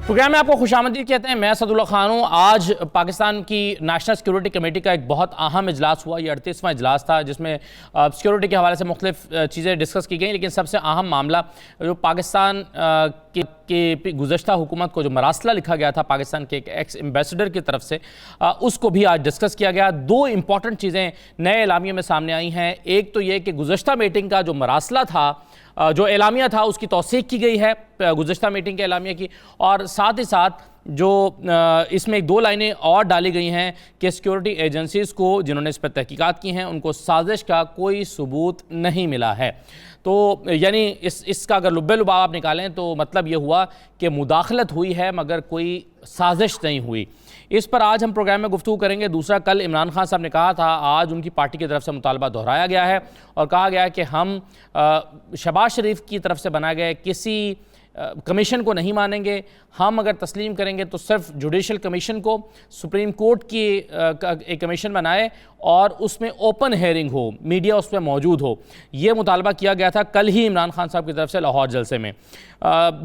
Programme में आपको खुशामदीद कहते हैं। मैं असदुल्ला खान हूँ। आज पाकिस्तान की नेशनल सिक्योरिटी कमेटी का एक बहुत अहम इजलास हुआ। ये 38वां इजलास था जिसमें सिक्योरिटी के हवाले से मुख्तलिफ चीज़ें डिस्कस की गई, लेकिन सबसे अहम मामला जो पाकिस्तान के गुज़श्ता हुकूमत को जो मरासला लिखा गया था पाकिस्तान के एक एक्स एम्बेसडर की तरफ से, उसको भी आज डिस्कस किया गया। दो इंपॉर्टेंट चीज़ें नए एलामिया में सामने आई हैं। एक तो ये कि गुज़श्ता मीटिंग का जो मरासला था, जो एलामिया था, उसकी तौसीक की गई है गुज़श्ता मीटिंग के एलामिया की, और साथ ही साथ जो इसमें दो लाइनें और डाली गई हैं कि सिक्योरिटी एजेंसीज़ को जिन्होंने इस पर तहकीकात की हैं उनको साजिश का कोई सबूत नहीं मिला है। तो यानी इसका अगर लुब्बे लुबाव आप निकालें तो मतलब ये हुआ कि मुदाखलत हुई है मगर कोई साजिश नहीं हुई। इस पर आज हम प्रोग्राम में गुफ्तगू करेंगे। दूसरा, कल इमरान खान साहब ने कहा था, आज उनकी पार्टी की तरफ से मुतालबा दोहराया गया है और कहा गया है कि हम शहबाज शरीफ की तरफ से बनाए गए किसी कमीशन को नहीं मानेंगे। हम अगर तस्लीम करेंगे तो सिर्फ जुडिशल कमीशन को, सुप्रीम कोर्ट की एक कमीशन बनाए और उसमें ओपन हेयरिंग हो, मीडिया उस पर मौजूद हो। ये मुतालबा किया गया था कल ही इमरान खान साहब की तरफ से लाहौर जलसे में।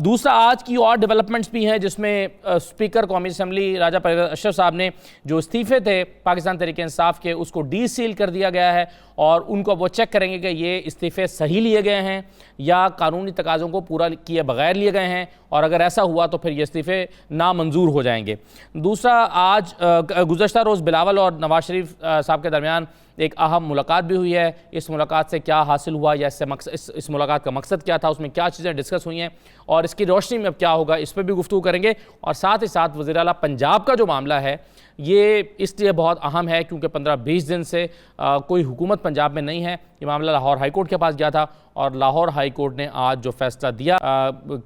दूसरा, आज की और डेवलपमेंट्स भी हैं जिसमें स्पीकर कौमी असम्बली राजा परवेज़ अशरफ साहब ने जो इस्तीफ़े थे पाकिस्तान तहरीक इंसाफ के, उसको डी सील कर दिया गया है और उनको वो चेक करेंगे कि ये इस्तीफ़े सही लिए गए हैं या कानूनी तकाज़ों को पूरा किए बगैर लिए गए हैं, और अगर ऐसा हुआ तो फिर ये इस्तीफ़े नामंजूर हो जाएंगे। दूसरा, आज गुज़श्ता रोज़ बिलावल और नवाज शरीफ साहब के दरमियान एक अहम मुलाकात भी हुई है। इस मुलाकात से क्या हासिल हुआ या इस मुलाकात का मकसद क्या था, उसमें क्या चीज़ें डिस्कस हुई हैं और इसकी रोशनी में अब क्या होगा, इस पर भी गुफ्तगू करेंगे। और साथ ही साथ वज़ीर आला पंजाब का जो मामला है ये इसलिए बहुत अहम है क्योंकि 15-20 दिन से कोई हुकूमत पंजाब में नहीं है। ये मामला लाहौर हाई कोर्ट के पास गया था और लाहौर हाई कोर्ट ने आज जो फैसला दिया,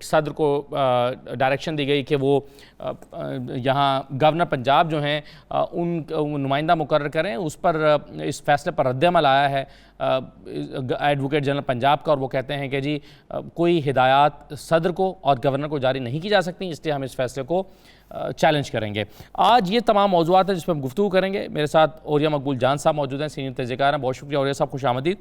सदर को डायरेक्शन दी गई कि वो यहाँ गवर्नर पंजाब जो हैं उन नुमाइंदा मुकर्रर करें। उस पर इस फैसले पर रद्द-ए-अमल आया है एडवोकेट जनरल पंजाब का, और वो कहते हैं कि जी कोई हिदायत सदर को और गवर्नर को जारी नहीं की जा सकती, इसलिए हम इस फैसले को चैलेंज करेंगे। आज ये तमाम मौज़ूआत हैं जिस पर हम गुफ्तगू करेंगे। मेरे साथ औरिया मकबूल जान साहब मौजूद हैं, सीनियर तहज़ीरकार हैं। बहुत शुक्रिया औरिया साहब, खुश आमदीद।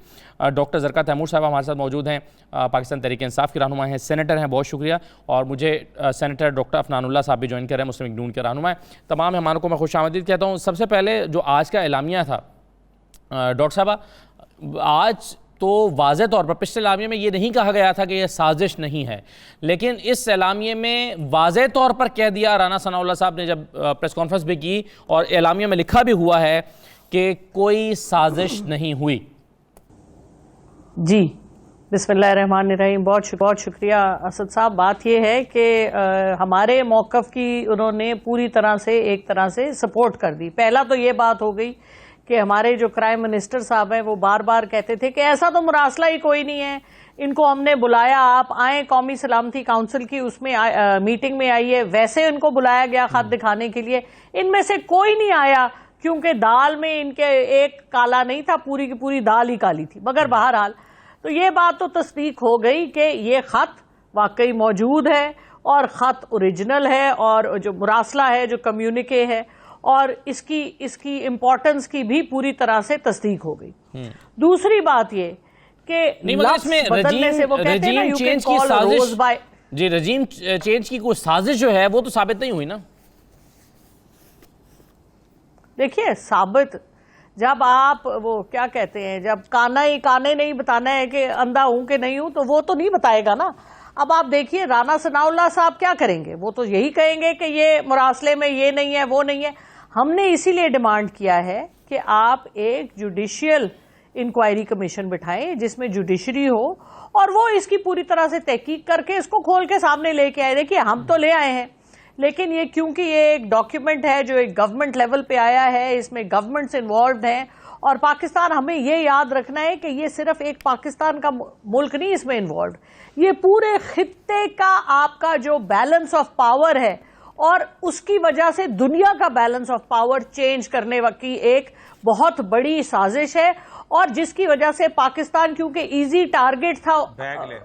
डॉक्टर ज़रका तैमूर साहब हमारे साथ मौजूद हैं, पाकिस्तान तहरीक इंसाफ के रहनुमा हैं, सेनेटर हैं, बहुत शुक्रिया। और मुझे सेनेटर डॉक्टर अफनानुल्लाह साहब भी ज्वाइन कर रहे हैं, मुस्लिम लीग नून के रहनुमा हैं। तमाम मेहमानों को मैं खुश आमदीद कहता हूँ। सबसे पहले जो आज का एलामिया था डॉक्टर साहब, आज तो वाज़े तौर पर पिछले एलामिया में ये नहीं कहा गया था कि यह साजिश नहीं है, लेकिन इस एलामिया में वाज़े तौर पर कह दिया राना सनाउल्लाह साहब ने जब प्रेस कॉन्फ्रेंस भी की, और एलामिया में लिखा भी हुआ है कि कोई साजिश नहीं हुई। जी, बिस्मिल्लाहिर्रहमानिर्रहीम। बहुत शुक्रिया असद साहब। बात यह है कि हमारे मौक़िफ़ की उन्होंने पूरी तरह से एक तरह से सपोर्ट कर दी। पहला तो ये बात हो गई कि हमारे जो क्राइम मिनिस्टर साहब हैं वो बार बार कहते थे कि ऐसा तो मुरासला ही कोई नहीं है, इनको हमने बुलाया, आप आए कौमी सलामती काउंसिल की उसमें मीटिंग में आइए। वैसे उनको बुलाया गया खत दिखाने के लिए, इनमें से कोई नहीं आया क्योंकि दाल में इनके एक काला नहीं था, पूरी की पूरी दाल ही काली थी। मगर बहरहाल तो ये बात तो तस्दीक हो गई कि ये खत वाकई मौजूद है और खत ओरिजिनल है, और जो मुरासला है, जो कम्युनिके है, और इसकी इम्पोर्टेंस की भी पूरी तरह से तस्दीक हो गई। दूसरी बात ये कि बदलने से वो कहते हैं ना, you can call a rose by, regime change की कोई साजिश जो है वो तो साबित नहीं हुई ना। देखिए, साबित जब आप वो क्या कहते हैं, जब काने नहीं बताना है कि अंधा हूं कि नहीं हूं, तो वो तो नहीं बताएगा ना। अब आप देखिए राना सनाउल्लाह साहब क्या करेंगे, वो तो यही कहेंगे कि ये मुरासले में ये नहीं है, वो नहीं है। हमने इसीलिए डिमांड किया है कि आप एक जुडिशियल इंक्वायरी कमीशन बिठाएं जिसमें जुडिशरी हो और वो इसकी पूरी तरह से तहकीक करके इसको खोल के सामने लेके आए। देखिए, हम तो ले आए हैं, लेकिन ये क्योंकि ये एक डॉक्यूमेंट है जो एक गवर्नमेंट लेवल पे आया है, इसमें गवर्नमेंट्स इन्वॉल्व हैं, और पाकिस्तान, हमें ये याद रखना है कि ये सिर्फ एक पाकिस्तान का मुल्क नहीं इसमें इन्वॉल्व, ये पूरे खित्ते का आपका जो बैलेंस ऑफ पावर है, और उसकी वजह से दुनिया का बैलेंस ऑफ पावर चेंज करने की एक बहुत बड़ी साजिश है, और जिसकी वजह से पाकिस्तान, क्योंकि इजी टारगेट था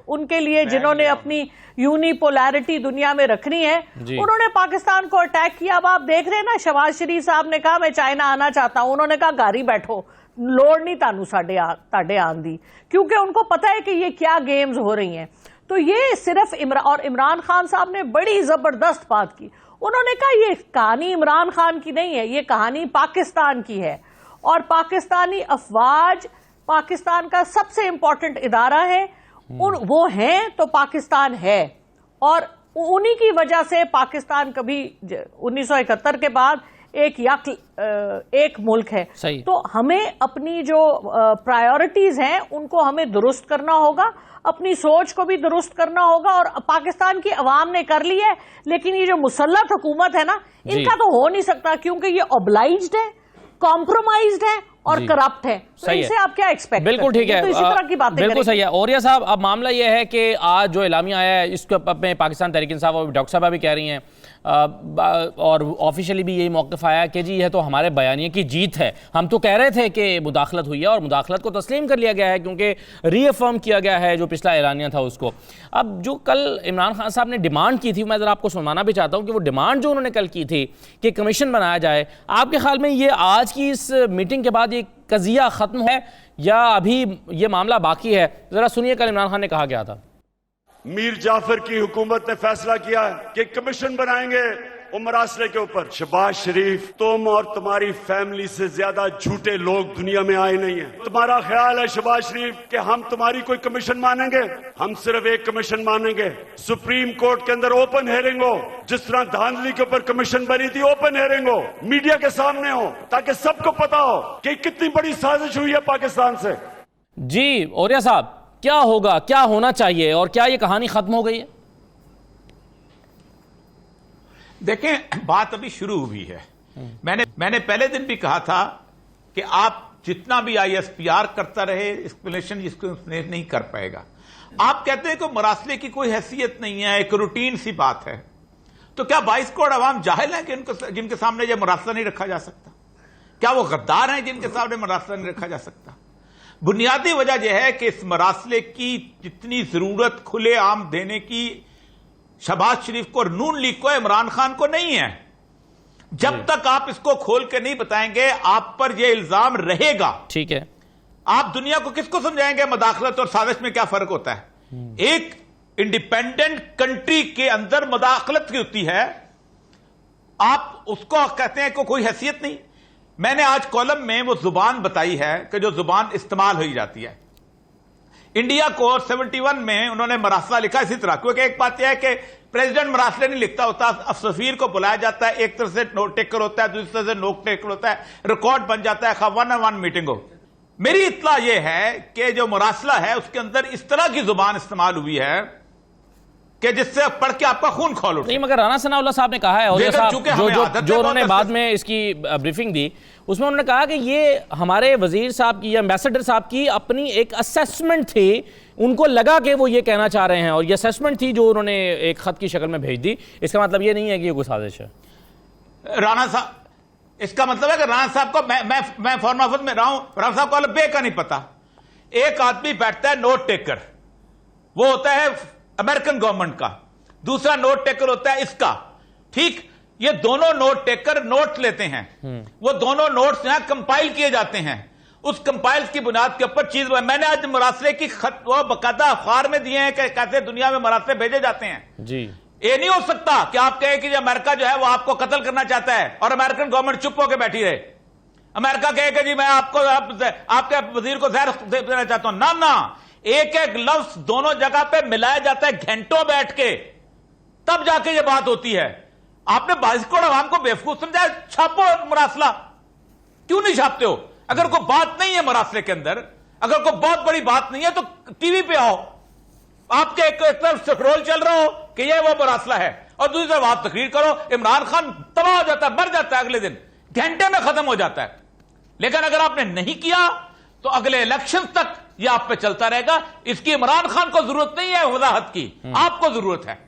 उनके लिए जिन्होंने अपनी यूनिपोलैरिटी दुनिया में रखनी है, उन्होंने पाकिस्तान को अटैक किया। अब आप देख रहे हैं ना, शहबाज शरीफ साहब ने कहा मैं चाइना आना चाहता हूं, उन्होंने कहा घर ही बैठो, लोड़ नहीं तानू साडे आन दी, क्योंकि उनको पता है कि ये क्या गेम्स हो रही हैं। तो ये सिर्फ इमरान खान साहब ने बड़ी जबरदस्त बात की। उन्होंने कहा ये कहानी इमरान खान की नहीं है, ये कहानी पाकिस्तान की है, और पाकिस्तानी अफवाज पाकिस्तान का सबसे इंपॉर्टेंट इदारा है। वो हैं तो पाकिस्तान है, और उन्हीं की वजह से पाकिस्तान कभी 1971 के बाद एक मुल्क है। सही। तो हमें अपनी जो प्रायोरिटीज हैं उनको हमें दुरुस्त करना होगा, अपनी सोच को भी दुरुस्त करना होगा, और पाकिस्तान की अवाम ने कर ली है। लेकिन ये जो मुसल्लत हुकूमत है ना, इनका तो हो नहीं सकता, क्योंकि ये ऑब्लाइज्ड है, कॉम्प्रोमाइज्ड है और करप्ट है। तो इनसे आप क्या एक्सपेक्ट? बिल्कुल ठीक है, तो इसी तरह की बातें बिल्कुल सही है। औरिया साहब, अब मामला यह है कि आज जो एलामिया आया है इसके में पाकिस्तान तहरीक इंसाफ और डॉक्टर साहब भी कह रही हैं, और ऑफिशियली भी यही मौक़िफ़ आया कि जी यह तो हमारे बयानिए की जीत है। हम तो कह रहे थे कि मुदाखलत हुई है और मुदाखलत को तस्लीम कर लिया गया है, क्योंकि रीअफर्म किया गया है जो पिछला एलानिया था उसको। अब जो कल इमरान खान साहब ने डिमांड की थी, मैं ज़रा आपको सुनवाना भी चाहता हूँ कि वो डिमांड जो उन्होंने कल की थी कि कमीशन बनाया जाए, आपके ख्याल में ये आज की इस मीटिंग के बाद ये कज़िया ख़त्म है या अभी ये मामला बाकी है? ज़रा सुनिए कल इमरान खान ने कहा क्या था। मीर जाफर की हुकूमत ने फैसला किया है कि कमीशन बनाएंगे मरासले के ऊपर। शहबाज शरीफ, तुम और तुम्हारी फैमिली से ज्यादा झूठे लोग दुनिया में आए नहीं हैं। तुम्हारा ख्याल है शहबाज शरीफ कि हम तुम्हारी कोई कमीशन मानेंगे? हम सिर्फ एक कमीशन मानेंगे, सुप्रीम कोर्ट के अंदर ओपन हेयरिंग हो, जिस तरह धांधली के ऊपर कमीशन बनी थी, ओपन हेयरिंग हो, मीडिया के सामने हो, ताकि सबको पता हो कि कितनी बड़ी साजिश हुई है पाकिस्तान से। जी औरिया साहब, क्या होगा, क्या होना चाहिए, और क्या ये कहानी खत्म हो गई है? देखें, बात अभी शुरू हुई है। मैंने पहले दिन भी कहा था कि आप जितना भी ISPR करता रहे, एक्सप्लेनेशन जिसको नहीं कर पाएगा। आप कहते हैं कि मरासले की कोई हैसियत नहीं है, एक रूटीन सी बात है। तो क्या 22 करोड़ अवाम जाहिल है कि जिनके सामने यह मरासला नहीं रखा जा सकता? क्या वो गद्दार हैं जिनके सामने मरासला नहीं रखा जा सकता? बुनियादी वजह यह है कि इस मरासले की जितनी जरूरत खुलेआम देने की शहबाज शरीफ को और नून लीग को, इमरान खान को नहीं है। जब तक आप इसको खोल के नहीं बताएंगे, आप पर यह इल्जाम रहेगा। ठीक है, आप दुनिया को किसको समझाएंगे मदाखलत और साजिश में क्या फर्क होता है? एक इंडिपेंडेंट कंट्री के अंदर मदाखलत की होती है, आप उसको कहते हैं कि कोई हैसियत नहीं। मैंने आज कॉलम में वो जुबान बताई है कि जो जुबान इस्तेमाल हो जाती है। इंडिया को 71 में उन्होंने मरासला लिखा इसी तरह, क्योंकि एक बात यह है कि प्रेसिडेंट मरासले नहीं लिखता होता, सफीर को बुलाया जाता है, एक तरफ से नोट टेकर होता है, दूसरी तरफ से नोट टेकर होता है, रिकॉर्ड बन जाता है, 1-on-1 मीटिंग हो। मेरी इत्तला यह है कि जो मरासला है उसके अंदर इस तरह की जुबान इस्तेमाल हुई है कि जिससे पढ़ के आपका खून खोल उठे। नहीं, मगर राना सनाउल्लाह साहब ने कहा है, और जो उन्होंने बाद में इसकी ब्रीफिंग दी, उसमें उन्होंने कहा कि ये हमारे वजीर साहब की या एम्बेसडर साहब की अपनी एक असेसमेंट थी, उनको लगा कि वो ये कहना चाह रहे हैं, और ये असेसमेंट थी जो उन्होंने एक खत की शक्ल में भेज दी। इसका मतलब ये नहीं है कि ये कोई साजिश है। राना साहब, इसका मतलब है कि राना साहब को मैं फॉरेन ऑफिस में रहा हूं, राना साहब को बे का नहीं पता। एक आदमी बैठता है नोट टेकर, वो होता है अमेरिकन गवर्नमेंट का, दूसरा नोट टेकर होता है इसका। ठीक, ये दोनों नोट टेकर नोट लेते हैं, वो दोनों नोट्स यहां कंपाइल किए जाते हैं। उस कंपाइल की बुनियाद के ऊपर चीज, मैंने आज मरासले की खत वो बकायदा अखबार में दिए हैं कि कैसे दुनिया में मरासले भेजे जाते हैं। जी, ये नहीं हो सकता कि आप कहें कि अमेरिका जो है वो आपको कत्ल करना चाहता है और अमेरिकन गवर्नमेंट चुप होकर बैठी रहे। अमेरिका कहे कि जी मैं आपके वजीर को जहर देना चाहता हूं। ना, एक एक लफ्ज दोनों जगह पे मिलाया जाता है घंटों बैठ के, तब जाके ये बात होती है। आपने 22 करोड़ आवाम को बेवकूफ समझा, छापो मरासला। क्यों नहीं छापते हो? अगर कोई बात नहीं है मरासले के अंदर, अगर कोई बहुत बड़ी बात नहीं है तो टीवी पे आओ, आपके एक तरफ स्क्रोल चल रहा हो कि ये वो मरासला है, और दूसरी तरफ आप तकरीर करो। इमरान खान तबाह हो जाता है, मर जाता है, अगले दिन घंटे में खत्म हो जाता है। लेकिन अगर आपने नहीं किया तो अगले इलेक्शन तक यह आप पे चलता रहेगा। इसकी इमरान खान को जरूरत नहीं है वजाहत की, आपको जरूरत है।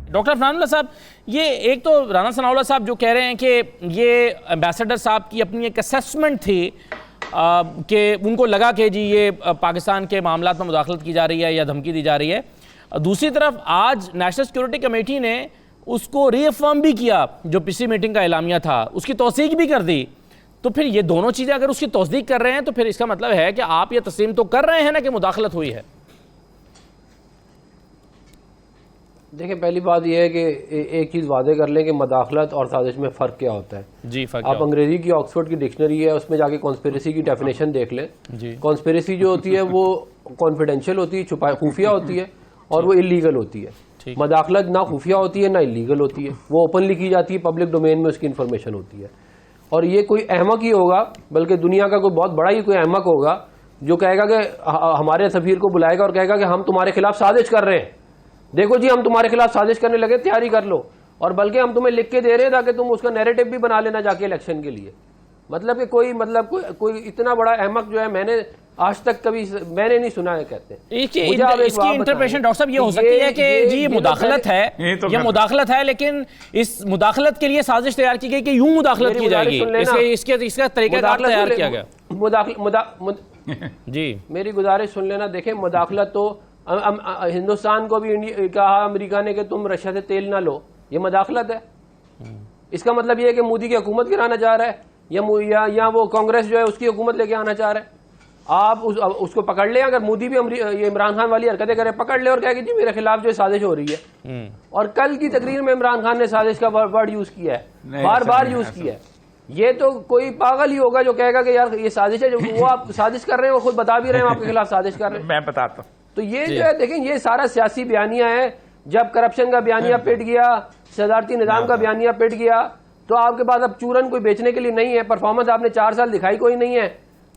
डॉक्टर फरहानुल्लाह साहब, ये एक तो राना सनाउल्लाह साहब जो कह रहे हैं कि ये एम्बेसडर साहब की अपनी एक असेसमेंट थी कि उनको लगा कि जी ये पाकिस्तान के मामलात में मुदाखलत की जा रही है या धमकी दी जा रही है। दूसरी तरफ आज नेशनल सिक्योरिटी कमेटी ने उसको रीअफर्म भी किया, जो पिछली मीटिंग का एलामिया था उसकी तौसीक भी कर दी। तो फिर ये दोनों चीजें अगर उसकी तस्दीक कर रहे हैं तो फिर इसका मतलब है कि आप ये तस्लीम तो कर रहे हैं ना कि मुदाखलत हुई है। देखिए, पहली बात यह है कि एक चीज़ वादे कर लें कि मदाखलत और साजिश में फ़र्क क्या होता है। जी, फ़र्क आप अंग्रेजी की ऑक्सफोर्ड की डिक्शनरी है, उसमें जाके कॉन्स्पिरेसी की डेफिनेशन देख लें। जी। कॉन्स्पिरेसी जो होती है वो कॉन्फिडेंशियल होती है, छुपा खुफिया होती है, और वो इलीगल होती है। मदाखलत ना खुफिया होती है ना इलीगल होती है, वो ओपनली की जाती है, पब्लिक डोमेन में उसकी इन्फॉर्मेशन होती है। और ये कोई अहमक ही होगा, बल्कि दुनिया का कोई बहुत बड़ा ही कोई अहमक होगा जो कहेगा कि हमारे सफीर को बुलाएगा और कहेगा कि हम तुम्हारे खिलाफ साजिश कर रहे हैं, देखो जी हम तुम्हारे खिलाफ साजिश करने लगे, तैयारी कर लो, और बल्कि हम तुम्हें लिख के दे रहे हैं ताकि तुम उसका नैरेटिव भी बना लेना जाके इलेक्शन के लिए। मतलब कि कोई इतना बड़ा अहमक जो है मैंने आज तक कभी मैंने नहीं सुना है। कहते हैं इसकी इंटरप्रिटेशन डॉक्टर साहब ये हो सकती है कि जी ये मुदाखलत है, ये मुदाखलत है, लेकिन इस मुदाखलत के लिए साजिश तैयार की गई कि यूं मुदाखलत की जाएगी, इसका तरीकाकार तैयार किया गया। जी मेरी गुजारिश सुन लेना। देखें, मुदाखलत तो हिंदुस्तान को भी कहा अमेरिका ने कि तुम रशिया से तेल ना लो, ये मुदाखलत है। इसका मतलब ये है कि मोदी की हुकूमत गिराना चाह रहा है या वो कांग्रेस जो है उसकी हुकूमत लेके आना चाह रहा है। आप उसको पकड़ ले, अगर मोदी भी ये इमरान खान वाली हरकतें करे, पकड़ ले और कहे कि जी मेरे खिलाफ जो साजिश हो रही है। और कल की तकरीर में इमरान खान ने साजिश का वर्ड यूज किया है, बार बार यूज किया है। ये तो कोई पागल ही होगा जो कहेगा कि यार ये साजिश है, जो वो आप साजिश कर रहे हैं, वो खुद बता भी रहे हैं आपके खिलाफ साजिश कर रहे हैं। मैं बताता हूँ। तो ये जो है देखें, ये सारा सियासी बयानिया है। जब करप्शन का बयानिया पिट गया, सदारती निजाम का बयानिया पिट गया, तो आपके पास अब चूरन कोई बेचने के लिए नहीं है। परफॉर्मेंस आपने 4 साल दिखाई कोई नहीं है,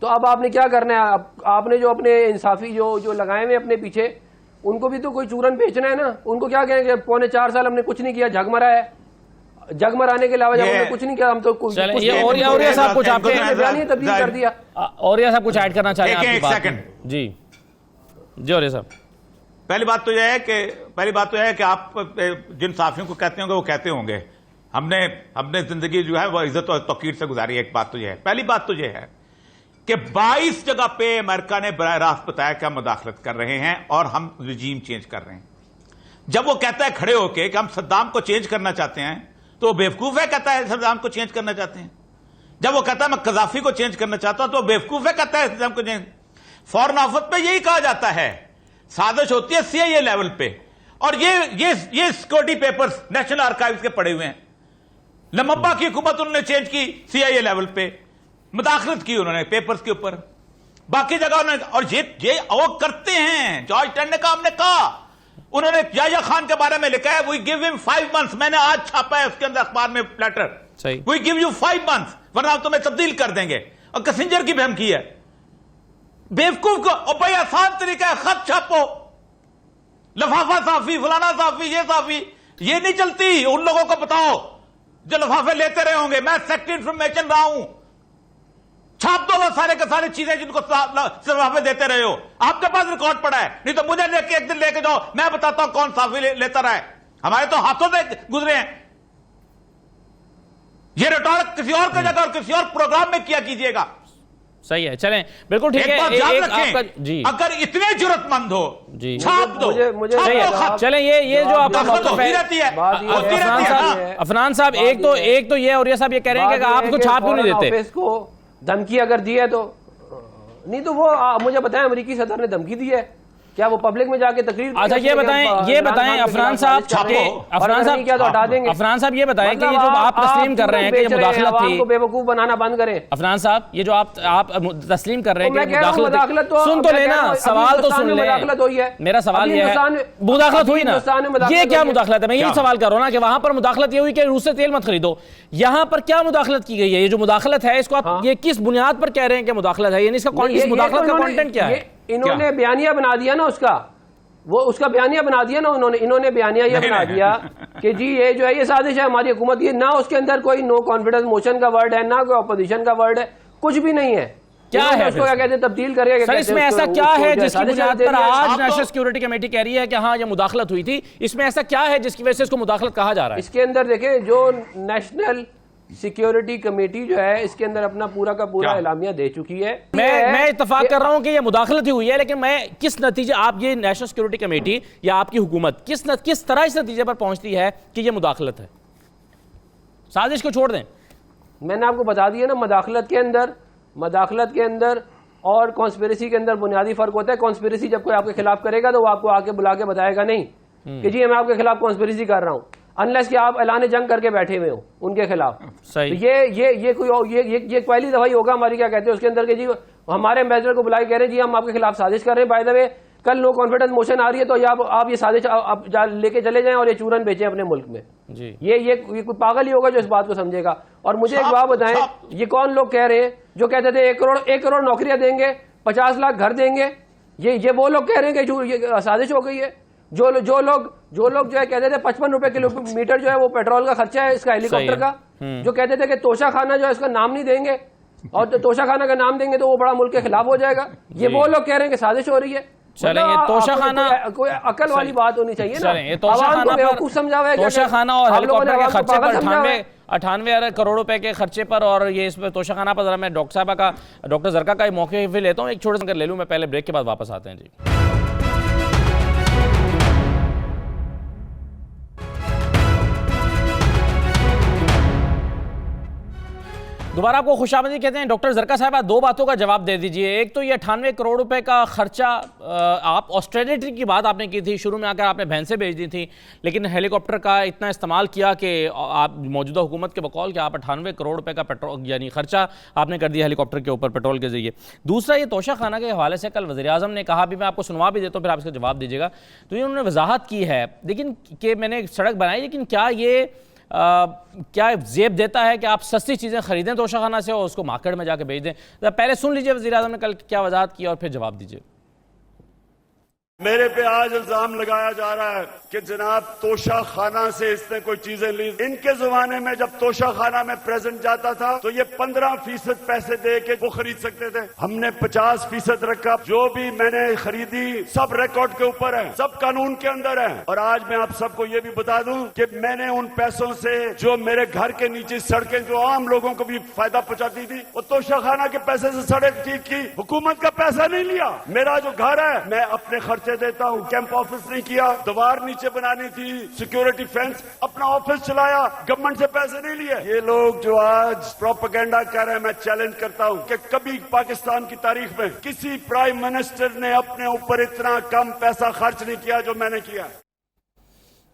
तो अब आपने क्या करना है? आपने जो अपने इंसाफी जो लगाए हुए अपने पीछे, उनको भी तो कोई चूरन बेचना है ना। उनको क्या कहेंगे, 4.25 साल हमने कुछ नहीं किया, झगमरा है, झगमराने के अलावा हमने कुछ नहीं किया, हम तो कुछ साहब कुछ आपके बयानिया तब्दील कर दिया। और साहब कुछ ऐड करना चाहें? एक सेकंड जी और साहब, पहली बात तो यह है कि आप जिन साफियों को कहते होंगे वो कहते होंगे हमने जिंदगी जो है वो इज्जत और तौकीर से गुजारी है। एक बात तो यह है, पहली बात तो यह है कि 22 जगह पे अमेरिका ने बराह रास्त बताया कि हम मुदाखलत कर रहे हैं और हम रिजीम चेंज कर रहे हैं। जब वो कहता है खड़े होके कि हम सद्दाम को चेंज करना चाहते हैं, तो वो बेवकूफ है, कहता है सद्दाम को चेंज करना चाहते हैं। जब वो कहता है मैं कजाफी को चेंज करना चाहता हूं, तो बेवकूफ है, कहता है सद्दाम को चेंज। फॉरेन ऑफिस पे यही कहा जाता है, साजिश होती है CIA लेवल पे। और ये सिक्योरिटी पेपर्स नेशनल आर्काइव्स के पड़े हुए हैं। लमब्बा की हुकूमत उन्होंने चेंज की CIA लेवल पे, मुदाखलत की उन्होंने पेपर्स के ऊपर, बाकी जगह उन्होंने। और ये वो करते हैं। जॉर्ज टन ने कहा, हमने कहा, उन्होंने याह्या खान के बारे में लिखा है, वी गिव हिम 5 months। मैंने आज छापा है उसके अंदर अखबार में letter, we give you 5 months, वरना तुम्हें तब्दील कर देंगे। और कसिंजर की भी धमकी है। बेवकूफ को और भाई आसान तरीका है, खत छापो, लफाफा साफी, फलाना साफी, ये साफी, ये नहीं चलती। उन लोगों को बताओ जो लफाफे लेते रहे होंगे, मैं सेक्रेटरी इंफॉर्मेशन रहा हूं, छाप दो वो सारे के सारे चीजें जिनको लफाफे देते रहे हो। आपके पास रिकॉर्ड पड़ा है, नहीं तो मुझे लेके एक दिन लेके जाओ, मैं बताता हूं कौन साफी लेता रहा है। हमारे तो हाथों से गुजरे हैं। ये रिटॉर्क किसी और की जगह और किसी और प्रोग्राम में किया कीजिएगा। सही है, चलें, बिल्कुल ठीक है। आपका जी, अगर इतने जरूरतमंद हो जी, छाप दो, मुझे चलें, ये जो आपका अफनान साहब, एक तो ये और ये साहब ये कह रहे हैं कि आपको छाप क्यों नहीं देते? इसको धमकी अगर दी है तो नहीं, तो वो मुझे बताएं अमेरिकी सदर ने धमकी दी है क्या? वो पब्लिक में जाके तकरीर। अच्छा ये बताएं अफनान साहब, अफनान साहब ये बताएं कि ये जो आप तस्लीम कर रहे हैं कि ये मुदाखलत थी, बेवकूफ बनाना बंद करें। अफनान साहब ये जो आप तस्लीम कर रहे हैं कि मुदाखलत, सुन तो लेना, सवाल तो सुन ले। मेरा सवाल ये है, मुदाखलत हुई ना, ये क्या मुदाखलत है? मैं यही सवाल कर रहा हूं ना कि वहां पर मुदाखलत ये हुई कि रूस से तेल मत खरीदो, यहां पर क्या मुदाखलत की गई है? ये जो मुदाखलत है इसको आप ये किस बुनियाद पर कह रहे हैं कि मुदाखलत है? इस मुदाखलत का कंटेंट क्या है? इन्होंने बयानिया बना दिया ना, उसका बयानिया बना दिया ना इन्होंने बयानिया ये बना दिया कि जी ये जो है ये साजिश है हमारी हुकूमत। ये ना उसके अंदर कोई नो कॉन्फिडेंस मोशन का वर्ड है, ना कोई अपोजिशन का वर्ड है, कुछ भी नहीं है। क्या है उसको क्या कहते हैं, तब्दील करके। सर इसमें ऐसा क्या है जिसकी बुनियाद पर आज नेशनल सिक्योरिटी कमेटी कह रही है कि हाँ ये मुदाखलत हुई थी? इसमें ऐसा क्या है जिसकी वजह से इसको मुदाखलत कहा जा रहा है? इसके अंदर देखें, जो नेशनल सिक्योरिटी कमेटी जो है इसके अंदर अपना पूरा का पूरा एलामिया दे चुकी है। मैं इत्तेफाक कर रहा हूं कि ये मुदाखलत ही हुई है, लेकिन मैं किस नतीजे, आप ये नेशनल सिक्योरिटी कमेटी या आपकी हुकूमत किस तरह इस नतीजे पर पहुंचती है कि ये मुदाखलत है? साजिश को छोड़ दें, मैंने आपको बता दिया ना, मदाखलत के अंदर और कॉन्स्पिरेसी के अंदर बुनियादी फर्क होता है। कॉन्स्पिरेसी जब कोई आपके खिलाफ करेगा तो वो आपको आके बुला के बताएगा नहीं कि जी मैं आपके खिलाफ कॉन्स्पिरेसी कर रहा हूँ, अनलेस कि आप ऐलान जंग करके बैठे हुए हो उनके खिलाफ। सही। तो ये पहली दफा ही होगा हमारी, क्या कहते हैं उसके अंदर, कि जी हमारे एम्बेसडर को बुलाए कह रहे हैं जी हम आपके खिलाफ साजिश कर रहे हैं, बाय द वे कल नो कॉन्फिडेंस मोशन आ रही है तो आप ये साजिश लेके चले जाएं और ये चूरन बेचें अपने मुल्क में जी। ये कोई पागल ही होगा जो इस बात को समझेगा। और मुझे एक बात बताएं, ये कौन लोग कह रहे हैं जो कहते थे 1 करोड़ नौकरियां देंगे, 50 लाख घर देंगे, ये वो लोग कह रहे हैं कि ये साजिश हो गई है। जो लोग जो है कहते थे 55 रुपए किलोमीटर जो है वो पेट्रोल का खर्चा है इसका, हेलीकॉप्टर का, जो कहते थे कि तोशा खाना जो है इसका नाम नहीं देंगे और तो तोशा खाना का नाम देंगे तो वो बड़ा मुल्क के खिलाफ हो जाएगा, ये वो लोग कह रहे हैं कि साजिश हो रही है। चलेंगे तोशा खाना, कोई अकल वाली बात होनी चाहिए ना। चलेंगे तोशा खाना पर, तोशा खाना और हेलीकॉप्टर के खर्चे पर 98 करोड़ रुपए के खर्चे पर, और ये इस पर तोशा खाना पर जरा मैं डॉक्टर जरका का मौके भी लेता हूँ, एक छोटे से ले लूँ मैं, पहले ब्रेक के बाद वापस आते हैं जी। दोबारा आपको खुशामदी कहते हैं। डॉक्टर जरका साहब दो बातों का जवाब दे दीजिए। एक तो ये 98 करोड़ रुपए का खर्चा, आप ऑस्ट्रेलिटी की बात आपने की थी, शुरू में आकर आपने भैंसें भेज दी थी, लेकिन हेलीकॉप्टर का इतना इस्तेमाल किया कि आप मौजूदा हुकूमत के बकौल कि आप 98 करोड़ रुपए का पेट्रोल यानी खर्चा आपने कर दिया हेलीकॉप्टर के ऊपर पेट्रोल के जरिए। दूसरा ये तोशा खाना के हवाले से कल वज़ीर आज़म ने कहा, भी मैं आपको सुनवा भी देता हूँ फिर आप इसका जवाब दीजिएगा, तो ये उन्होंने वजाहत की है लेकिन कि मैंने सड़क बनाई, लेकिन क्या ये क्या जेब देता है कि आप सस्ती चीज़ें खरीदें तोशा खाना से और उसको मार्केट में जाके बेच दें? तो पहले सुन लीजिए वज़ीर आज़म ने कल क्या वजाहत की और फिर जवाब दीजिए। मेरे पे आज इल्जाम लगाया जा रहा है कि जनाब तोशा खाना से इसने कोई चीजें ली। इनके जमाने में जब तोशा खाना में प्रेजेंट जाता था तो ये 15% पैसे दे के वो खरीद सकते थे, हमने 50% रखा। जो भी मैंने खरीदी सब रिकॉर्ड के ऊपर है, सब कानून के अंदर है। और आज मैं आप सबको ये भी बता दूं कि मैंने उन पैसों से जो मेरे घर के नीचे सड़कें जो आम लोगों को भी फायदा पहुंचाती थी, वो तोशा खाना के पैसे से सड़क ठीक की, हुकूमत का पैसा नहीं लिया। मेरा जो घर है मैं अपने खर्चे देता हूं, कैंप ऑफिस नहीं किया, दीवार नीचे बनानी थी, सिक्योरिटी फेंस, अपना ऑफिस चलाया, गवर्नमेंट से पैसे नहीं लिए। ये लोग जो आज प्रोपेगेंडा कर रहे हैं, मैं चैलेंज करता हूं कि कभी पाकिस्तान की तारीख में किसी प्राइम मिनिस्टर ने अपने ऊपर इतना कम पैसा खर्च नहीं किया जो मैंने किया।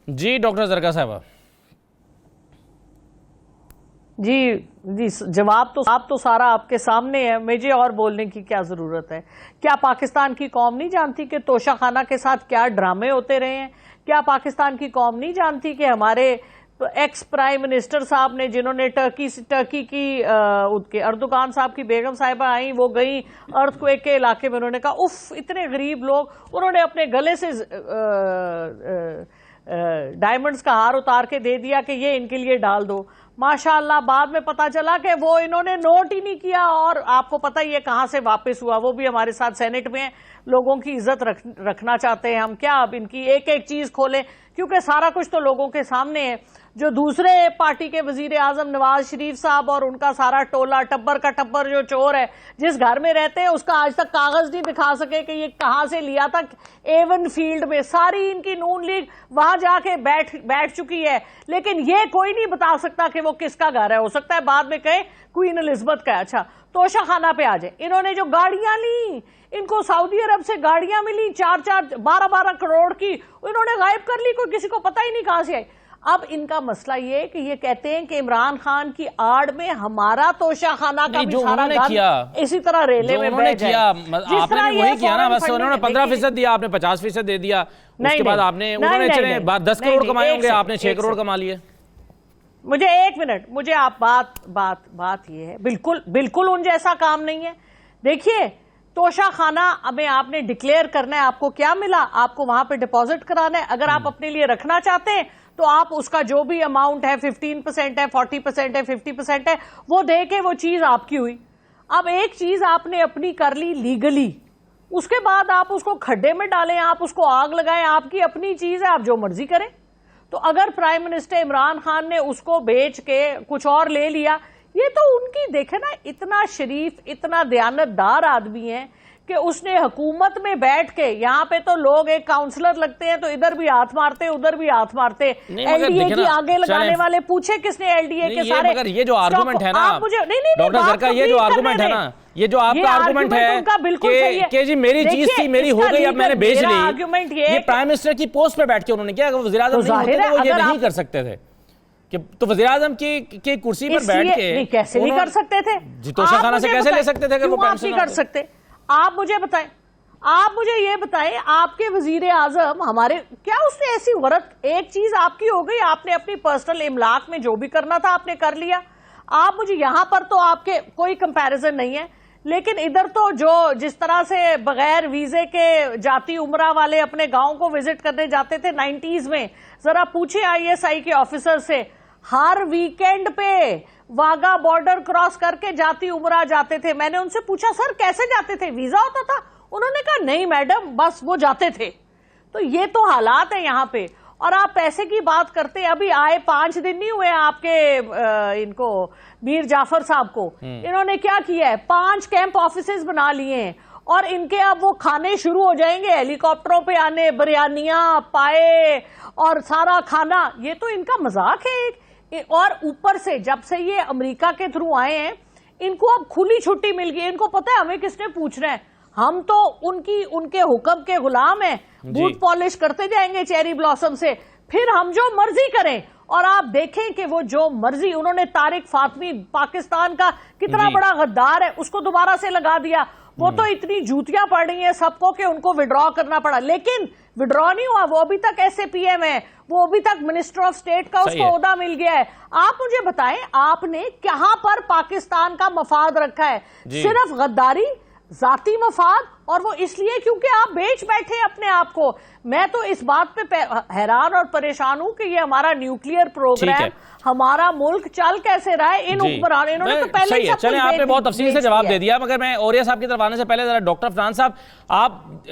जी डॉक्टर जरका साहब। जी जवाब तो सारा आपके सामने है, मुझे और बोलने की क्या जरूरत है। क्या पाकिस्तान की कौम नहीं जानती कि तोशा खाना के साथ क्या ड्रामे होते रहे हैं? क्या पाकिस्तान की कौम नहीं जानती कि हमारे एक्स प्राइम मिनिस्टर साहब ने, जिन्होंने टर्की की उसके अर्दोगान साहब की बेगम साहिबा आई, वो गई अर्थक्वेक के इलाके में, उन्होंने कहा उफ इतने गरीब लोग, उन्होंने अपने गले से डायमंड्स का हार उतार के दे दिया कि ये इनके लिए डाल दो। माशाअल्लाह बाद में पता चला कि वो इन्होंने नोट ही नहीं किया, और आपको पता ही है कहां से वापस हुआ। वो भी हमारे साथ सेनेट में लोगों की इज्जत रखना चाहते हैं हम, क्या अब इनकी एक एक चीज खोलें, क्योंकि सारा कुछ तो लोगों के सामने है। जो दूसरे पार्टी के वजीर आजम नवाज शरीफ साहब और उनका सारा टोला टब्बर का टब्बर जो चोर है, जिस घर में रहते हैं उसका आज तक कागज नहीं दिखा सके कि ये कहां से लिया था। एवन फील्ड में सारी इनकी नून लीग वहां जाके बैठ चुकी है, लेकिन ये कोई नहीं बता सकता कि वो किसका घर है। हो सकता है बाद में कहे क्वीन एलिजाबेथ का। अच्छा तोशा खाना पे आ जाए, इन्होंने जो गाड़ियां ली, इनको सऊदी अरब से गाड़ियां मिली 12 करोड़ की, इन्होंने गायब कर ली, कोई किसी को पता ही नहीं कहां से आई। अब इनका मसला ये कि ये कहते हैं कि इमरान खान की आड़ में हमारा तोशा खाना का भी सारा गन इसी तरह रेले में बह जाए। आपने भी वही किया ना, बस उन्होंने 15% दिया, आपने 50% दे दिया, उसके बाद आपने उन्होंने 10 करोड़ कमाए होंगे, आपने 6 करोड़ कमा लिए। मुझे 1 मिनट, मुझे आप बात ये है, बिल्कुल उन जैसा काम नहीं है। देखिए तोशा खाना हमें आपने डिक्लेयर करना है, आपको क्या मिला, आपको वहां पे डिपॉजिट कराना है। अगर आप अपने लिए रखना चाहते हैं तो आप उसका जो भी अमाउंट है 15% है, 40% है, 50% है, वो दे के वो चीज आपकी हुई। अब एक चीज आपने अपनी कर ली लीगली, उसके बाद आप उसको खड्डे में डालें, आप उसको आग लगाएं, आपकी अपनी चीज है, आप जो मर्जी करें। तो अगर प्राइम मिनिस्टर इमरान खान ने उसको बेच के कुछ और ले लिया, ये तो उनकी देखे ना, इतना शरीफ इतना दयानतदार आदमी है कि उसने हुकूमत में बैठ के, यहाँ पे तो लोग एक काउंसलर लगते हैं तो इधर भी हाथ मारते उधर भी हाथ मारते, एलडीए की आगे लगाने वाले पूछे किसने एलडीए के सारे। मगर ये जो आर्गुमेंट है ना मुझे नहीं डॉक्टर सरकार, ये जो आर्गुमेंट है ना, ये जो आपका आर्गुमेंट है कि जी मेरी चीज थी, मेरी हो गई, अब मैंने बेच ली, ये प्राइम मिनिस्टर की पोस्ट पे बैठ के उन्होंने किया। वज़ीर आज़म नहीं होते तो वो ये नहीं कर सकते थे कि तो वज़ीर आज़म की कुर्सी पर बैठ के कैसे नहीं कर सकते थे, तोशाखाना से कैसे ले सकते थे अगर वो नहीं कर सकते? आप मुझे बताएं, आप मुझे ये बताएं, आपके वजीर आजम हमारे, क्या उसने ऐसी गलत एक चीज आपकी हो गई, आपने अपनी पर्सनल इमलाक में जो भी करना था आपने कर लिया। आप मुझे यहां पर तो आपके कोई कंपैरिजन नहीं है, लेकिन इधर तो जो जिस तरह से बगैर वीजे के जाती उमरा वाले अपने गांव को विजिट करने जाते थे 90s में, जरा पूछे आईएसआई के ऑफिसर से, हर वीकेंड पे वाघा बॉर्डर क्रॉस करके जाती उमरा जाते थे। मैंने उनसे पूछा सर कैसे जाते थे, वीजा होता था? उन्होंने कहा नहीं मैडम, बस वो जाते थे। तो ये तो हालात है यहाँ पे। और आप पैसे की बात करते, अभी आए 5 दिन नहीं हुए आपके इनको मीर जाफर साहब को, इन्होंने क्या किया है, 5 कैंप ऑफिसेज बना लिए हैं और इनके अब वो खाने शुरू हो जाएंगे, हेलीकॉप्टरों पे आने, बिरयानियां पाए और सारा खाना। ये तो इनका मजाक है एक। और ऊपर से जब से ये अमेरिका के थ्रू आए हैं, इनको अब खुली छुट्टी मिल गई। इनको पता है हमें किसने पूछना है, हम तो उनके हुक्म के गुलाम हैं, बूट पॉलिश करते जाएंगे चेरी ब्लॉसम से, फिर हम जो मर्जी करें। और आप देखें कि वो जो मर्जी, उन्होंने तारिक फातमी पाकिस्तान का कितना बड़ा गद्दार है उसको दोबारा से लगा दिया। वो तो इतनी जूतियां पड़ रही हैं सबको कि उनको विड्रॉ करना पड़ा, लेकिन विड्रॉ नहीं हुआ, वो अभी तक SAPM है, वो अभी तक मिनिस्टर ऑफ स्टेट का उसको ओहदा मिल गया है। आप मुझे बताएं, आपने कहां पर पाकिस्तान का मफाद रखा है? सिर्फ गद्दारी, जाती मफाद, और वो इसलिए क्योंकि आप बेच बैठे अपने आप को। मैं तो इस बात पे हैरान और परेशान हूं कि ये हमारा न्यूक्लियर प्रोग्राम, हमारा मुल्क चल कैसे रहा है इन हुक्मरान, इन्होंने तो पहले ही सब चलें, आपने बहुत तफसील से जवाब दे दिया। मगर मैं औरिया साहब की तरफ आने से पहले जरा डॉक्टर फरहान साहब, आप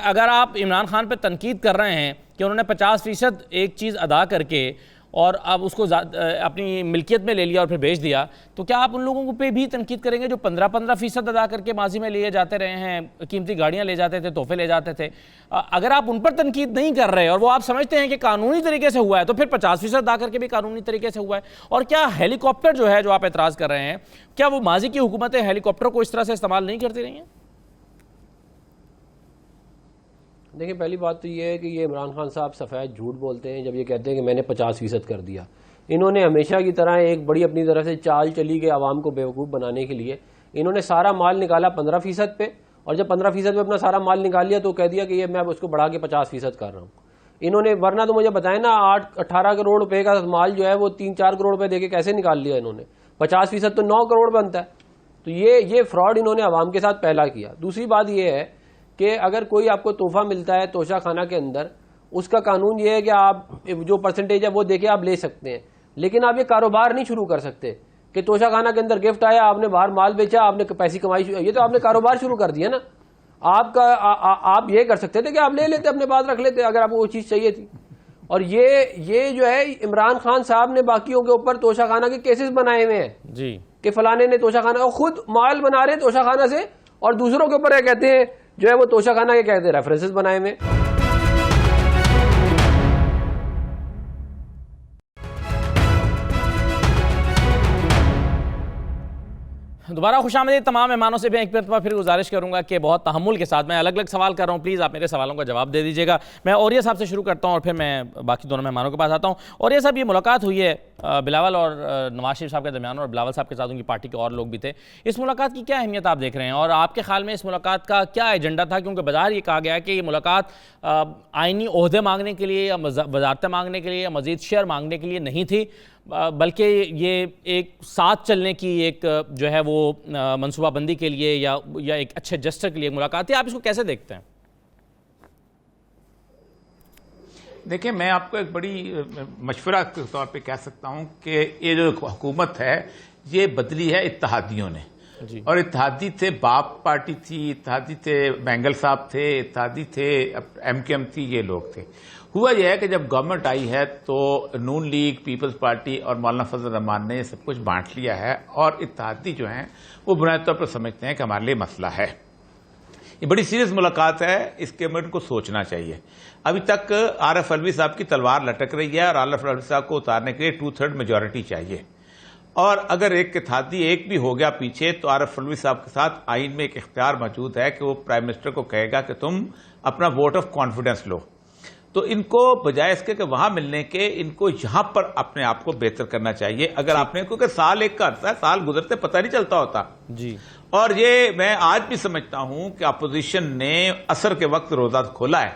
अगर आप इमरान खान पे तनकीद कर रहे हैं कि उन्होंने 50% एक चीज़ अदा करके और अब उसको अपनी मिल्कियत में ले लिया और फिर बेच दिया, तो क्या आप उन लोगों पे भी तनकीद करेंगे जो 15% अदा करके माजी में लिए जाते रहे हैं, कीमती गाड़ियां ले जाते थे, तोहफे ले जाते थे? अगर आप उन पर तनकीद नहीं कर रहे और वो आप समझते हैं कि कानूनी तरीके से हुआ है, तो फिर 50% अदा करके भी कानूनी तरीके से हुआ है। और क्या हेलीकॉप्टर जो है, जो आप एतराज़ कर रहे हैं, क्या वो माजी की हुकूमतें हेलीकॉप्टर को इस तरह से इस्तेमाल नहीं करती रही हैं? देखिए, पहली बात तो ये है कि ये इमरान खान साहब सफ़ेद झूठ बोलते हैं जब ये कहते हैं कि मैंने 50% कर दिया। इन्होंने हमेशा की तरह एक बड़ी अपनी तरह से चाल चली कि आवाम को बेवकूफ़ बनाने के लिए इन्होंने सारा माल निकाला 15% पे, और जब 15% पे अपना सारा माल निकाल लिया तो कह दिया कि ये मैं उसको बढ़ा के 50% कर रहा हूँ। इन्होंने, वरना तो मुझे बताएं ना, 8-18 करोड़ रुपए का माल जो है वो 3-4 करोड़ रुपए देके कैसे निकाल लिया इन्होंने? 50% तो 9 करोड़ बनता है। तो ये फ्रॉड इन्होंने आवाम के साथ पहला किया। दूसरी बात ये है कि अगर कोई आपको तोहफा मिलता है तोशा खाना के अंदर, उसका कानून ये है कि आप जो परसेंटेज है वो देके आप ले सकते हैं, लेकिन आप ये कारोबार नहीं शुरू कर सकते कि तोशा खाना के अंदर गिफ्ट आया, आपने बाहर माल बेचा, आपने पैसे कमाई, ये तो आपने कारोबार शुरू कर दिया ना। आप ये कर सकते थे कि आप ले लेते, अपने पास रख लेते अगर आपको वो चीज़ चाहिए थी। और ये जो है, इमरान खान साहब ने बाकियों के ऊपर तोशा खाना के केसेस बनाए हुए हैं जी, कि फलाने ने तोशा खाना, और खुद माल बना रहे तोशा खाना से, और दूसरों के ऊपर कहते हैं जो है वो तोशा खाना के कहते हैं रेफरेंसेस बनाए हुए। दोबारा खुशामदीद तमाम मेहमानों से भी एक बार फिर गुजारिश करूंगा कि बहुत तहम्मुल के साथ, मैं अलग अलग सवाल कर रहा हूं, प्लीज़ आप मेरे सवालों का जवाब दे दीजिएगा। मैं औरिया साहब से शुरू करता हूं और फिर मैं बाकी दोनों मेहमानों के पास आता हूं। औरिया साहब, ये मुलाकात हुई है बिलावल और नवाज शरीफ साहब के दरमियान, और बिलावल साहब के साथ उनकी पार्टी के और लोग भी थे। इस मुलाकात की क्या अहमियत आप देख रहे हैं, और आपके ख्याल में इस मुलाकात का क्या एजेंडा था? क्योंकि बाजार ये कहा गया कि ये मुलाकात आइनी ओहदे मांगने के लिए या वजारतें मांगने के लिए या मजीद शेयर मांगने के लिए नहीं थी, बल्कि ये एक साथ चलने की एक जो है वो मनसूबाबंदी के लिए या एक अच्छे जस्टर के लिए मुलाकात है। आप इसको कैसे देखते हैं? देखिए, मैं आपको एक बड़ी मशवरा के तौर पे कह सकता हूं कि ये जो हुकूमत है ये बदली है इत्तेहादियों ने, और इत्तेहादी थे, बाप पार्टी थी, इत्तेहादी थे, बेंगल साहब थे, इत्तेहादी थे, MKM थी, ये लोग थे। हुआ यह है कि जब गवर्नमेंट आई है तो नून लीग, पीपल्स पार्टी और मौलाना फजल रहमान ने सब कुछ बांट लिया है, और इत्तेहादी जो हैं वो बुनियादी तौर पर समझते हैं कि हमारे लिए मसला है। ये बड़ी सीरियस मुलाकात है, इसके में इनको सोचना चाहिए। अभी तक आरिफ अलवी साहब की तलवार लटक रही है और आरिफ अलवी साहब को उतारने के लिए 2/3 मेजोरिटी चाहिए, और अगर एक के थाती एक भी हो गया पीछे तो आरिफ अलवी साहब के साथ आइन में एक इख्तियार मौजूद है कि वो प्राइम मिनिस्टर को कहेगा कि तुम अपना वोट ऑफ कॉन्फिडेंस लो। तो इनको बजाय इसके कि वहां मिलने के, इनको यहां पर अपने आप को बेहतर करना चाहिए। अगर आपने, क्योंकि साल एक का अर्थ है, साल गुजरते पता नहीं चलता होता जी। और ये मैं आज भी समझता हूं कि अपोजिशन ने असर के वक्त रोजा खोला है।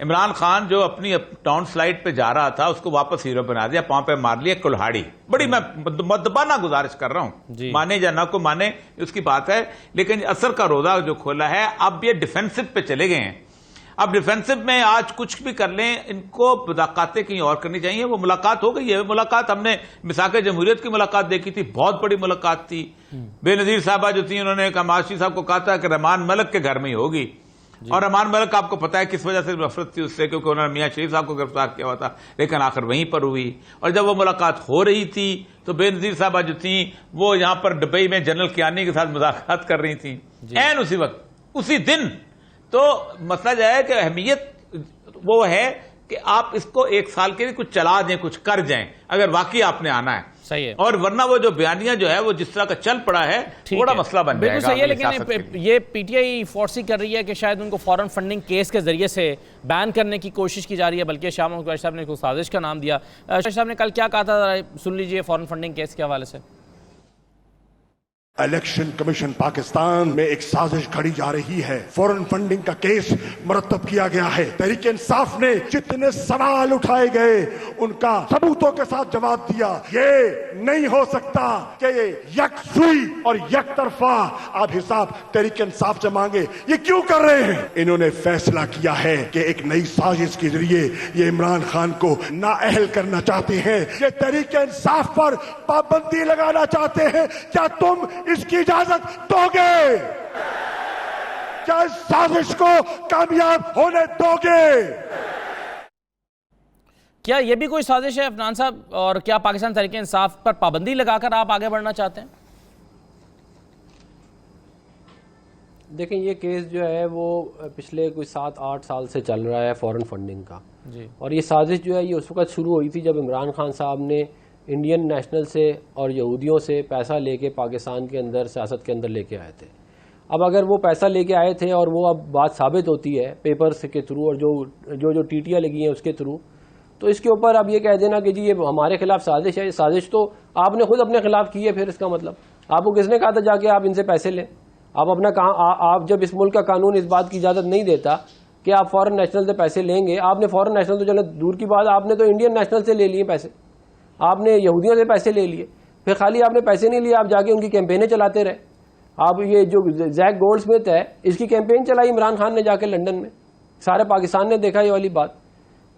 इमरान खान जो अपनी टाउन फ्लाइट पे जा रहा था उसको वापस हीरो बना दिया, पांव पे मार लिया कुल्हाड़ी। बड़ी मैं मदबाना गुजारिश कर रहा हूं, माने या ना को माने उसकी बात है, लेकिन असर का रोजा जो खोला है, अब ये डिफेंसिव पे चले गए हैं। अब डिफेंसिव में आज कुछ भी कर लें, इनको मुलाकातें कहीं और करनी चाहिए। वो मुलाकात हो गई है, मुलाकात हमने मिसाक जमहूरियत की मुलाकात देखी थी, बहुत बड़ी मुलाकात थी। बेनजीर साहबा जो थी, उन्होंने कमाशी साहब को कहा था कि रहमान मलिक के घर में ही होगी, और रहमान मलिक आपको पता है किस वजह से नफरत थी उससे, क्योंकि उन्होंने मियां शरीफ साहब को गिरफ्तार किया हुआ था, लेकिन आखिर वहीं पर हुई। और जब वो मुलाकात हो रही थी तो बेनजीर साहबा जो थी वो यहां पर दुबई में जनरल कियानी के साथ मुलाकात कर रही थी एन उसी वक्त, उसी दिन। तो मसला जो है कि अहमियत वो है कि आप इसको एक साल के लिए कुछ चला दें, कुछ कर जाएं, अगर वाकई आपने आना है। सही है। और वरना वो जो बयानियां जो है वो जिस तरह का चल पड़ा है, थोड़ा मसला बन जाएगा। सही है, लेकिन ये पीटीआई फोर्सिंग कर रही है कि शायद उनको फॉरेन फंडिंग केस के जरिए से बैन करने की कोशिश की जा रही है, बल्कि शाह महमूद कुरैशी साहब ने इसको साजिश का नाम दिया। कुरैशी साहब ने कल क्या कहा था, सुन लीजिए फॉरेन फंडिंग केस के हवाले से। इलेक्शन कमीशन पाकिस्तान में एक साजिश घड़ी जा रही है, फॉरेन फंडिंग का केस मुरतब किया गया है। तहरीक इंसाफ ने जितने सवाल उठाए गए उनका सबूतों के साथ जवाब दिया। ये नहीं हो सकता कि ये यकसुई और यकतरफा आप हिसाब तहरीक इंसाफ से मांगे। ये क्यों कर रहे हैं? इन्होंने फैसला किया है कि एक नई साजिश के जरिए ये इमरान खान को नाअहल करना चाहते हैं, ये तहरीक इंसाफ पर पाबंदी लगाना चाहते हैं। क्या तुम इसकी इजाजत दोगे? क्या इस साजिश को कामयाब होने दोगे? क्या यह भी कोई साजिश है अफनान साहब, और क्या पाकिस्तान तहरीक इंसाफ पर पाबंदी लगाकर आप आगे बढ़ना चाहते हैं? देखें, ये केस जो है वो पिछले कोई 7-8 साल से चल रहा है फॉरेन फंडिंग का जी। और ये साजिश जो है ये उस वक्त शुरू हुई थी जब इमरान खान साहब ने इंडियन नेशनल से और यहूदियों से पैसा लेके पाकिस्तान के अंदर सियासत के अंदर लेके आए थे। अब अगर वो पैसा लेके आए थे और वो अब बात साबित होती है पेपर्स के थ्रू और जो टीटियाँ लगी हैं उसके थ्रू, तो इसके ऊपर अब ये कह देना कि जी ये हमारे खिलाफ साजिश है, साजिश तो आपने खुद अपने खिलाफ की है। फिर इसका मतलब आपको किसने कहा था जाके आप इनसे पैसे लें? आप अपना आप जब इस मुल्क का कानून इस बात की इजाज़त नहीं देता कि आप फॉरेन नेशनल से पैसे लेंगे, आपने फॉरेन नेशनल तो चलो दूर की बात, आपने तो इंडियन नेशनल से ले लिए पैसे, आपने यहूदियों से पैसे ले लिए। फिर खाली आपने पैसे नहीं लिए, आप जाके उनकी कैंपेनें चलाते रहे। आप ये जो जैक गोल्डस्मिथ है इसकी कैंपेन चलाई इमरान खान ने जाके लंदन में, सारे पाकिस्तान ने देखा ये वाली बात।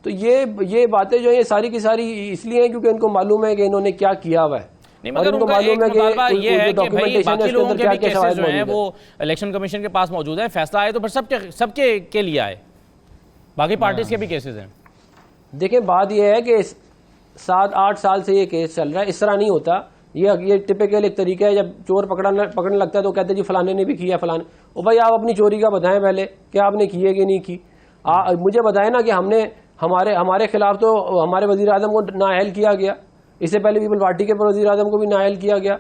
तो ये बातें जो है ये सारी की सारी इसलिए हैं क्योंकि इनको मालूम है कि इन्होंने क्या किया हुआ है। नहीं, मगर उनका एक मुतालबा ये है कि भाई बाकी लोगों के भी केसेस जो हैं वो इलेक्शन कमीशन के पास मौजूद है, फैसला आए तो फिर सबके के लिए आए, बाकी पार्टीज के भी केसेस हैं। देखें, बात ये है कि 7-8 साल से ये केस चल रहा है, इस तरह नहीं होता। ये टिपिकल एक तरीका है, जब चोर पकड़ने लगता है तो कहते हैं जी फलाने ने भी किया फलाने। ओ भाई आप अपनी चोरी का बताएं पहले कि आपने की है कि नहीं की। मुझे बताएं ना कि हमने हमारे खिलाफ तो हमारे वजीर आजम को नाअहल किया गया, इससे पहले पीपल पार्टी के वजीर आजम को भी नाअहल किया गया,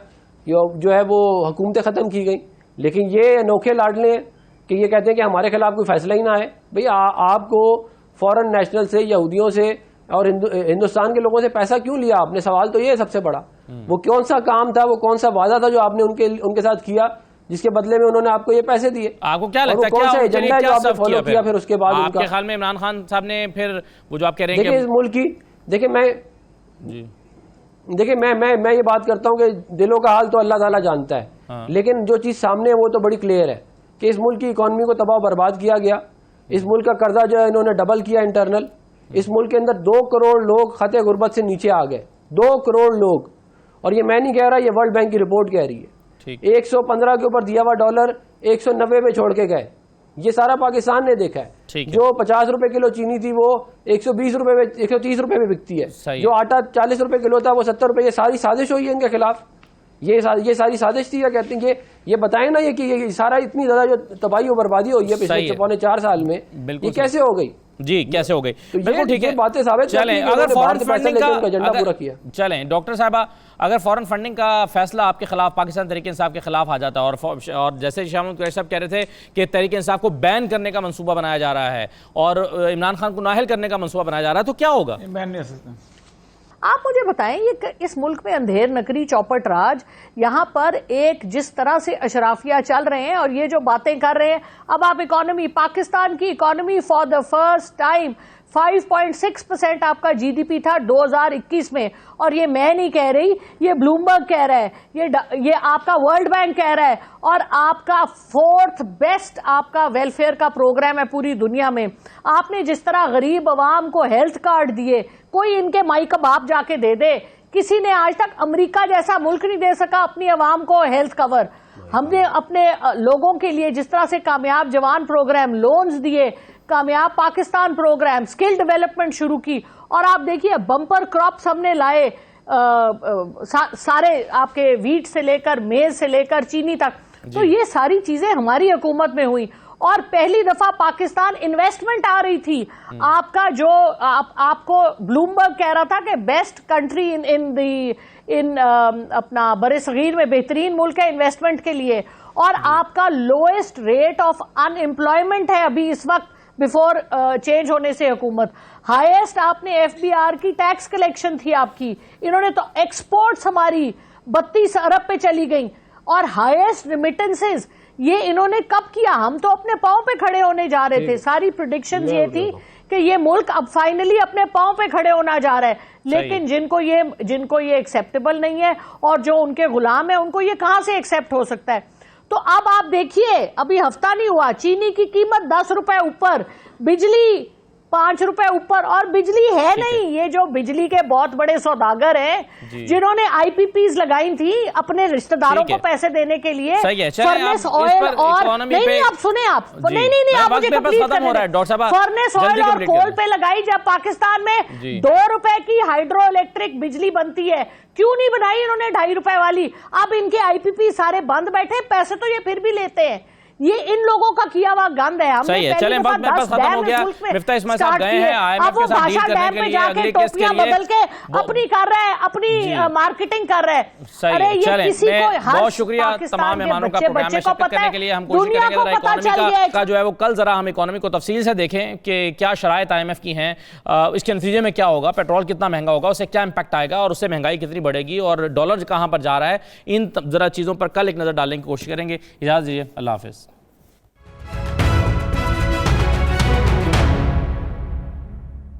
जो है वो हुकूमतें ख़त्म की गई। लेकिन ये अनोखे लाडले हैं कि ये कहते हैं कि हमारे खिलाफ कोई फैसला ही ना आए। भाई आपको फॉरेन नेशनल से, यहूदियों से और हिंदुस्तान के लोगों से पैसा क्यों लिया आपने? सवाल तो ये है सबसे बड़ा, वो कौन सा काम था, वो कौन सा वादा था जो आपने उनके साथ किया जिसके बदले में उन्होंने आपको ये पैसे दिए? आपको क्या लगता है कौन सा एजेंडा है जो आपने फॉलो किया फिर उसके बाद? आपके ख्याल में इमरान खान साहब ने फिर वो जो आप कह रहे हैं देखिए इस मुल्क की, देखिए मैं ये बात करता हूँ कि दिलों का हाल तो अल्लाह ताला जानता है। हाँ। लेकिन जो चीज़ सामने है वो तो बड़ी क्लियर है कि इस मुल्क की इकॉनमी को तबाह बर्बाद किया गया। इस मुल्क का कर्जा जो है इन्होंने डबल किया इंटरनल। इस मुल्क के अंदर 2 करोड़ लोग खते गुर्बत से नीचे आ गए, 2 करोड़ लोग। और ये मैं नहीं कह रहा, ये वर्ल्ड बैंक की रिपोर्ट कह रही है। 115 के ऊपर दिया हुआ डॉलर 190 पे छोड़ के गए, ये सारा पाकिस्तान ने देखा है। जो 50 रुपए किलो चीनी थी वो 120 रुपए में 130 रुपए में बिकती है। जो आटा 40 रुपए किलो था वो 70 रुपए। ये सारी साजिश हुई है इनके खिलाफ। ये सारी साजिश थी, या कहते हैं ये बताएं ना, ये सारा इतनी ज्यादा जो तबाही और बर्बादी हुई है पिछले 4.5 साल में, ये कैसे हो गई जी, कैसे हो गई? तो बिल्कुल ठीक है, बातें साबित चलें। अगर फॉरेन फंडिंग का एजेंडा पूरा किया, चलें डॉक्टर साहबा, अगर फॉरेन फंडिंग का फैसला आपके खिलाफ, पाकिस्तान तहरीक इंसाफ के खिलाफ आ जाता है और जैसे शाह महमूद कुरैशी साहब कह रहे थे कि तहरीक इंसाफ को बैन करने का मंसूबा बनाया जा रहा है और इमरान खान को नाअहल करने का मंसूबा बनाया जा रहा है, तो क्या होगा? बैन नहीं हो सकता। आप मुझे बताएं, ये इस मुल्क में अंधेर नकरी चौपट राज, यहाँ पर एक जिस तरह से अशराफिया चल रहे हैं और ये जो बातें कर रहे हैं, अब आप इकोनॉमी, पाकिस्तान की economy for the first time 5.6% आपका जीडीपी था 2021 में, और ये मैं नहीं कह रही, ये ब्लूमबर्ग कह रहा है, ये आपका वर्ल्ड बैंक कह रहा है, और आपका 4th बेस्ट आपका वेलफेयर का प्रोग्राम है पूरी दुनिया में। आपने जिस तरह गरीब अवाम को हेल्थ कार्ड दिए, कोई इनके माई का बाप जाके दे दे, किसी ने आज तक अमेरिका जैसा मुल्क नहीं दे सका अपनी अवाम को हेल्थ कवर। हमने अपने लोगों के लिए जिस तरह से कामयाब जवान प्रोग्राम, लोन्स दिए, कामयाब पाकिस्तान प्रोग्राम, स्किल डेवलपमेंट शुरू की, और आप देखिए बम्पर क्रॉप्स हमने लाए, सारे आपके वीट से लेकर मेज से लेकर चीनी तक। तो ये सारी चीजें हमारी हुकूमत में हुई, और पहली दफा पाकिस्तान इन्वेस्टमेंट आ रही थी। आपका जो आपको ब्लूमबर्ग कह रहा था कि बेस्ट कंट्री इन अपना बड़े सगीर में बेहतरीन मुल्क है इन्वेस्टमेंट के लिए, और आपका लोएस्ट रेट ऑफ अनएम्प्लॉयमेंट है अभी इस वक्त बिफोर चेंज होने से हुकूमत। हाईएस्ट आपने एफबीआर की टैक्स कलेक्शन थी आपकी, इन्होंने तो एक्सपोर्ट्स हमारी 32 अरब पे चली गई, और हाईएस्ट रिमिटेंसेस ये इन्होंने कब किया? हम तो अपने पांव पे खड़े होने जा रहे थे, सारी प्रेडिक्शंस ये थी कि ये मुल्क अब फाइनली अपने पांव पे खड़े होना जा रहा है, लेकिन जिनको ये एक्सेप्टेबल नहीं है और जो उनके गुलाम है, उनको ये कहां से एक्सेप्ट हो सकता है? तो अब आप देखिए, अभी हफ्ता नहीं हुआ, चीनी की कीमत 10 रुपए ऊपर, बिजली 5 रुपए ऊपर, और बिजली है नहीं। ये जो बिजली के बहुत बड़े सौदागर हैं जिन्होंने आईपीपीज लगाई थी अपने रिश्तेदारों को पैसे देने के लिए, फर्नेस ऑयल और नहीं, आप सुने, आप नहीं, आप मुझे कंप्लीट करने दें। फर्नेस ऑयल और कोल पे लगाई, जब पाकिस्तान में 2 रुपए की हाइड्रो इलेक्ट्रिक बिजली बनती है, क्यों नहीं बनाई इन्होंने 2.5 रुपए वाली? अब इनके आईपीपी सारे बंद बैठे, पैसे तो ये फिर भी लेते हैं। ये इन लोगों का किया हुआ गंद है। सही है, चलें, वक्त मेरे पास खत्म हो गया। मिफ्ता इस्माइल साहब गए हैं आईएमएफ के साथ डील करने के लिए, अगले केस के लिए बदल के अपनी कर रहा है, अपनी मार्केटिंग कर रहा है। अरे ये किसी को, बहुत शुक्रिया तमाम मेहमानों का प्रोग्राम में शिरकत करने के लिए। हम कोशिश करेंगे जरा इकोनॉमी का जो है वो कल जरा हम इकोनॉमी को तफसील से देखें कि क्या शराइत आईएमएफ की हैं, इसके नतीजे में क्या होगा, पेट्रोल कितना महंगा होगा, उससे क्या इंपैक्ट आएगा और उससे महंगाई कितनी बढ़ेगी और डॉलर कहां पर जा रहा है। इन जरा चीजों पर कल एक नजर डालने की कोशिश करेंगे। इजाजत दीजिए, अल्लाह हाफिज।